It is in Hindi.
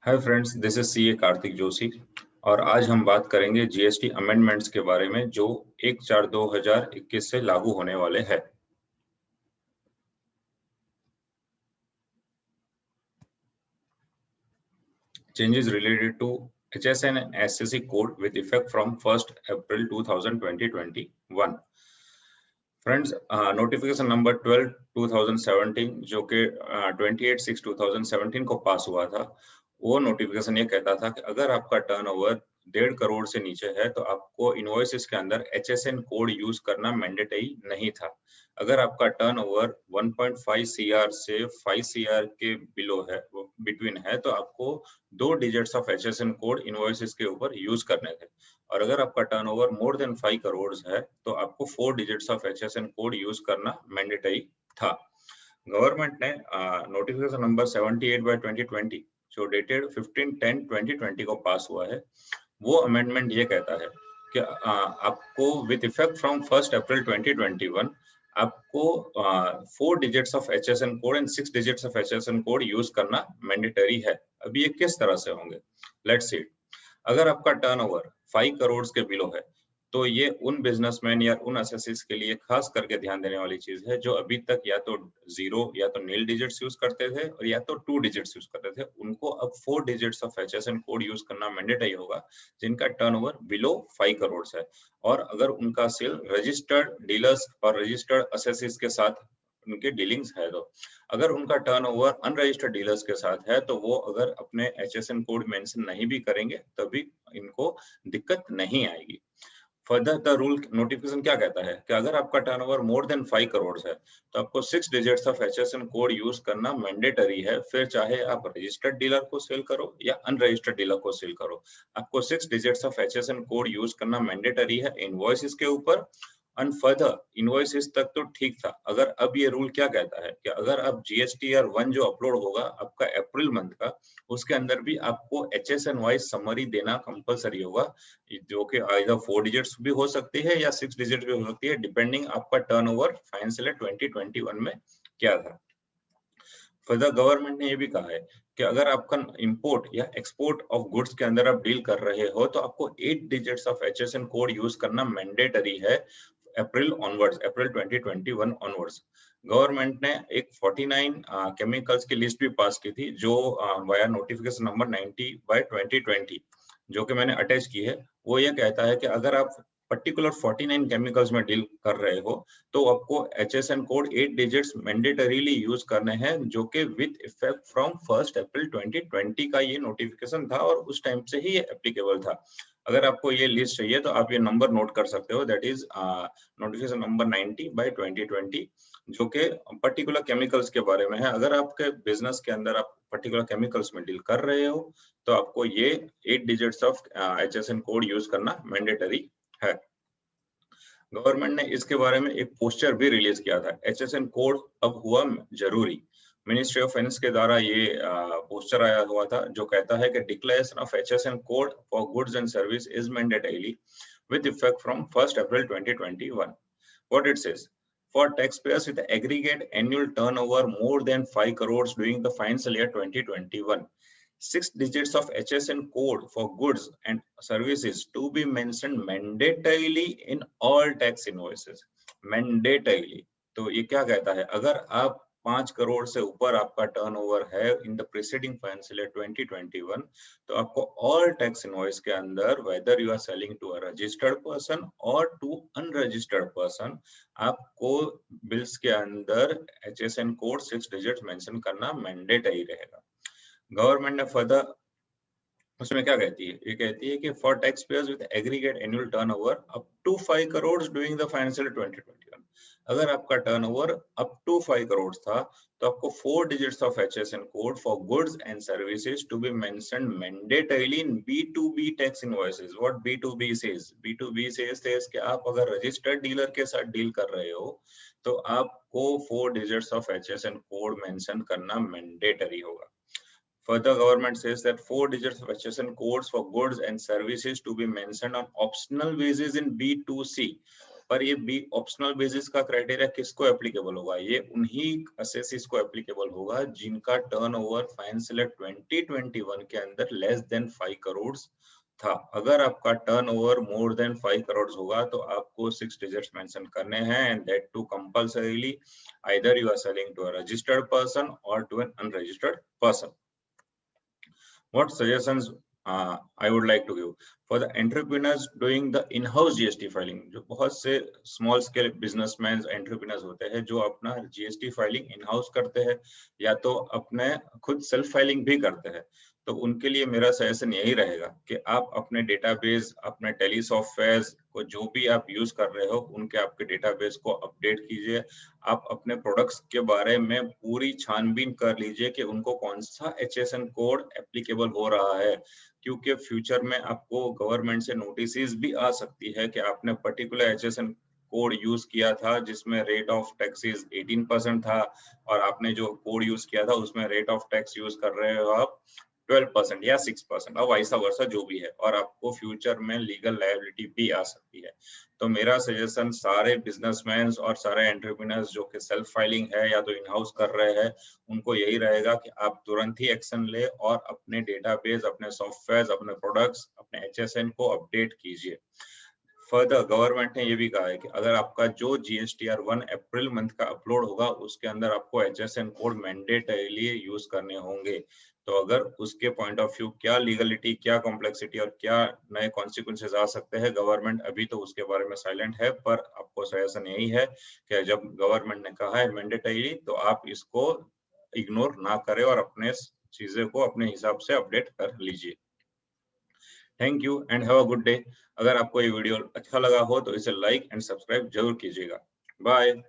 Hi friends, this is CA Kartik Joshi और आज हम बात करेंगे जीएसटी अमेंडमेंट्स के बारे में जो 1/4/2021 से लागू होने वाले हैं। Changes related to HSN and SCC code with effect from 1st April 2021। Friends, notification number 12/2017 जो कि 28/6/2017 को पास हुआ था, वो नोटिफिकेशन ये कहता था कि अगर आपका टर्नओवर 1.5 करोड़ से नीचे है तो आपको इनवॉइसेस के अंदर HSN कोड यूज करना मैंडेटरी नहीं था। अगर आपका टर्नओवर 1.5 सीआर से 5 सीआर के बिलो है, बिटवीन है, तो आपको 2 digits of HSN code invoices के ऊपर यूज करने थे। और अगर आपका टर्नओवर मोर देन 5 करोड़ है तो आपको 4 digits of HSN code use करना मैंडेटरी था। गवर्नमेंट ने नोटिफिकेशन नंबर 78/2020 जो डेटेड 15/10/2020 को पास हुआ है, वो अमेंडमेंट ये कहता है कि आपको विद इफेक्ट फ्रॉम 1 अप्रैल 2021 आपको 4 digits of HSN code and 6 digits of HSN code use करना मैंडेटरी है। अभी ये किस तरह से होंगे, लेट्स सी। अगर आपका टर्नओवर 5 करोड़ के बिलो है तो ये उन बिजनेसमैन या उन एसएससीज के लिए खास करके ध्यान देने वाली चीज है जो अभी तक या तो 0 या तो नील डिजिट्स यूज करते थे और या तो 2 डिजिट्स यूज करते थे। उनको अब 4 digits of HSN code use करना मैंडेटरी होगा जिनका टर्नओवर बिलो 5 करोड़ है। और अगर उनका सेल रजिस्टर्ड डीलर्स और रजिस्टर्ड एसएससीज के साथ उनके डीलिंग्स है, तो अगर उनका टर्नओवर अनरजिस्टर्ड डीलर्स के साथ है तो वो अगर अपने HSN कोड मेंशन नहीं भी करेंगे तभी इनको दिक्कत नहीं आएगी। फर्दर द रूल नोटिफिकेशन क्या कहता है कि अगर आपका टर्नओवर मोर देन 5 करोड़ है तो आपको 6 digits of HSN code use करना मैंडेटरी है, फिर चाहे आप रजिस्टर्ड डीलर को सेल करो या अनरजिस्टर्ड डीलर को सेल करो। आपको 6 digits of HSN code use करना मैंडेटरी है इनवॉइसेस के ऊपर। एंड फर्दर इनवॉइसेस तक तो ठीक था। अगर अब ये रूल क्या कहता है कि अगर आप GSTR 1 जो अपलोड होगा आपका अप्रैल मंथ का, उसके अंदर भी आपको HSN वाइज समरी देना कंपलसरी होगा, जो कि आइदर 4 डिजिट्स भी हो सकती है या 6 डिजिट भी हो सकती है, डिपेंडिंग आपका टर्नओवर फाइनेंशियल 2021 में क्या था। फर्दर गवर्नमेंट ने ये भी कहा है कि अगर आपका इंपोर्ट या एक्सपोर्ट ऑफ गुड्स के अंदर आप डील कर रहे हो तो आपको 8 digits of HSN code use करना मैंडेटरी है अप्रैल ऑनवर्ड्स, अप्रैल 2021 ऑनवर्ड्स। गवर्नमेंट ने एक 49 केमिकल्स की लिस्ट भी पास की थी जो वाया नोटिफिकेशन नंबर 90/2020 जो कि मैंने अटैच की है, वो ये कहता है कि अगर आप पर्टिकुलर 49 केमिकल्स में डील कर रहे हो तो आपको HSN code 8 digits mandatorily use करने हैं, जो कि विद इफेक्ट फ्रॉम 1 अप्रैल 2020 का ये नोटिफिकेशन था और उस टाइम से ही ये एप्लीकेबल था। अगर आपको ये लिस्ट चाहिए तो आप ये नंबर नोट कर सकते हो, दैट इज नोटिफिकेशन नंबर 90/2020 जो कि पर्टिकुलर केमिकल्स के बारे में है। अगर आपके बिजनेस के अंदर आप पर्टिकुलर केमिकल्स में डील कर रहे हो तो आपको ये 8 digits of HSN code use करना मैंडेटरी है। गवर्नमेंट ने इसके बारे में एक पोस्टर भी रिलीज किया था, HSN कोड अब हुआ जरूरी। मिनिस्ट्री ऑफ फाइनेंस के द्वारा ये पोस्टर आया हुआ था जो कहता है कि declaration of HSN code for goods and service is mandatory with effect from 1st April 2021. What it says: for taxpayers with aggregate annual turnover more than 5 crores during the financial year 2021, 6 digits of HSN code for goods and services to be mentioned mandatorily in all tax invoices. Mandatorily. तो ये क्या कहता है, अगर आप 5 करोड़ से ऊपर आपका टर्नओवर है in the preceding financial year 2021 तो आपको ऑल टैक्स इनवॉइस के अंदर whether you are selling to a registered person और टू अनरजिस्टर्ड पर्सन, आपको बिल्स के अंदर HSN कोड 6 डिजिट्स मेंशन करना मैंडेटरी रहेगा। गवर्नमेंट ने फर्दर उसमें क्या कहती है, ये कहती है कि for tax payers with aggregate annual turnover up to 5 crore during the financial 2021, अगर आपका टर्नओवर अप टू 5 करोड़ था तो आपको 4 digits of HSN code for goods and services to be mentioned mandatorily in B2B tax invoices. What B2B says? B2B says कि आप अगर रजिस्टर्ड डीलर के साथ डील कर रहे हो तो आपको 4 digits of HSN code mention करना मैंडेटरी होगा। Further, government says that 4 digits of HSN codes for goods and services to be mentioned on optional basis in B2C. पर ये बी ऑप्शनल बेसिस का क्राइटेरिया किसको एप्लीकेबल होगा? ये उन्हीं असेसीज को एप्लीकेबल होगा जिनका टर्नओवर फाइनेंशियल ईयर 2021 के अंदर लेस देन 5 करोड़ था। अगर आपका टर्नओवर मोर देन 5 करोड़ होगा तो आपको 6 डिजिट्स मेंशन करने हैं and that too compulsorily either you are selling to a registered person or to an unregistered person. What suggestions I would like to give for the entrepreneurs doing the in-house GST filing? जो बहुत से small scale businessmen entrepreneurs होते हैं जो अपना GST filing in-house करते हैं या तो अपने खुद self filing भी करते हैं, तो उनके लिए मेरा सजेशन यही रहेगा कि आप अपने डेटाबेस, अपने टेली सॉफ्टवेयर को जो भी आप यूज कर रहे हो उनके आपके डेटाबेस को अपडेट कीजिए। आप अपने प्रोडक्ट्स के बारे में पूरी छानबीन कर लीजिए कि उनको कौन सा HSN कोड एप्लीकेबल हो रहा है, क्योंकि फ्यूचर में आपको गवर्नमेंट से नोटिस भी आ सकती है कि आपने पर्टिकुलर HSN कोड यूज किया था जिसमें रेट ऑफ टैक्सेस 18% था और आपने जो कोड यूज किया था उसमें रेट ऑफ टैक्स यूज कर रहे हो आप 12% या 6% और वाइसा वर्सा जो भी है, और आपको फ्यूचर में लीगल लायबिलिटी भी आ सकती है। तो मेरा सजेशन सारे बिजनेसमैन और सारे एंटरप्रेन्योर्स जो कि सेल्फ फाइलिंग है या तो इन हाउस कर रहे हैं उनको यही रहेगा कि आप तुरंत ही एक्शन ले और अपने डेटाबेस, अपने सॉफ्टवेयर, अपने प्रोडक्ट्स, अपने HSN को अपडेट कीजिए। फर्दर गवर्नमेंट ने ये भी कहा है कि अगर आपका जो GSTR 1 अप्रैल मंथ का अपलोड होगा उसके अंदर आपको HSN कोड मैंडेटरीली यूज करने होंगे। तो अगर उसके पॉइंट ऑफ व्यू क्या लीगलिटी, क्या कॉम्प्लेक्सिटी और क्या नए कॉन्सिक्वेंसेस आ सकते हैं, गवर्नमेंट अभी तो उसके बारे में साइलेंट है, पर आपको सजेशन यही है कि जब गवर्नमेंट ने कहा है मैंडेटरी तो आप इसको इग्नोर ना करें और अपने चीजें को अपने हिसाब से अपडेट कर लीजिए। Thank you and have a good day. अगर आपको ये वीडियो अच्छा लगा हो तो इसे लाइक एंड सब्सक्राइब जरूर कीजिएगा। बाय।